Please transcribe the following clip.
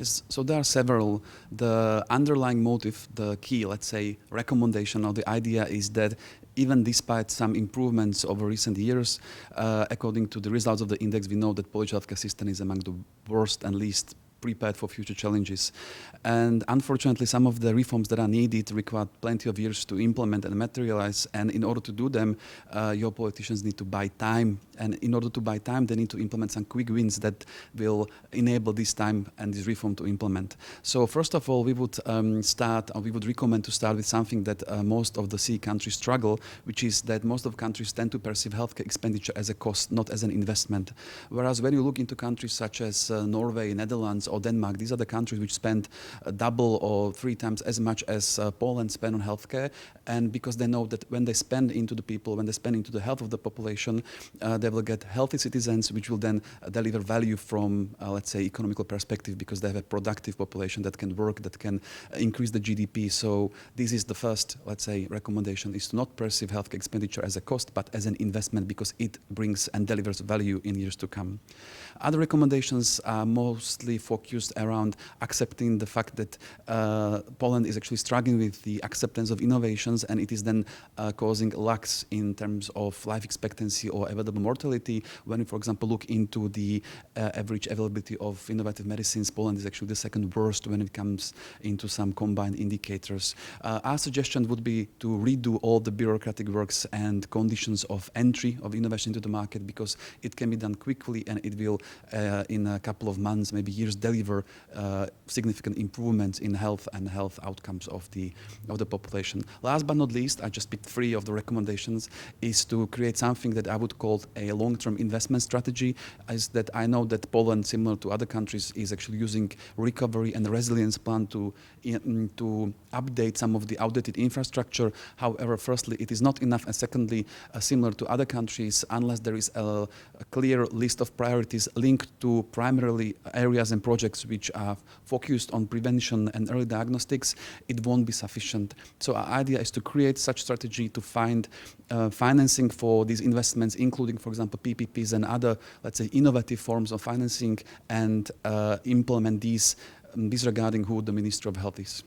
Yes, so there are several. The underlying motive, the key, let's say, recommendation or the idea is that even despite some improvements over recent years, according to the results of the index, we know that Polish healthcare system is among the worst and least prepared for future challenges. And unfortunately, some of the reforms that are needed require plenty of years to implement and materialize. And in order to do them, your politicians need to buy time. And in order to buy time, they need to implement some quick wins that will enable this time and this reform to implement. So first of all, we would we would recommend to start with something that most of the CE countries struggle, which is that most of countries tend to perceive healthcare expenditure as a cost, not as an investment. Whereas when you look into countries such as Norway, Netherlands, or Denmark, these are the countries which spend double or 3 times as much as Poland spend on healthcare. And because they know that when they spend into the people, when they spend into the health of the population, they will get healthy citizens, which will then deliver value from, let's say, economical perspective, because they have a productive population that can work, that can increase the GDP. So this is the first, let's say, recommendation, is to not perceive healthcare expenditure as a cost, but as an investment, because it brings and delivers value in years to come. Other recommendations are mostly focused around accepting the fact that Poland is actually struggling with the acceptance of innovations, and it is then causing lacks in terms of life expectancy or available mortality. When we, for example, look into the average availability of innovative medicines, Poland is actually the second worst when it comes into some combined indicators. Our suggestion would be to redo all the bureaucratic works and conditions of entry of innovation into the market, because it can be done quickly and it will, in a couple of months, maybe years, deliver significant improvements in health and health outcomes of the population. Last but not least, I just picked 3 of the recommendations, is to create something that I would call a long-term investment strategy. Is that I know that Poland, similar to other countries, is actually using recovery and resilience plan to update some of the outdated infrastructure. However, firstly, it is not enough, and secondly, similar to other countries, unless there is a clear list of priorities linked to primarily areas and projects which are focused on prevention and early diagnostics, it won't be sufficient. So our idea is to create such strategy to find financing for these investments, including, for example, PPPs and other, let's say, innovative forms of financing, and implement these, disregarding who the Minister of Health is.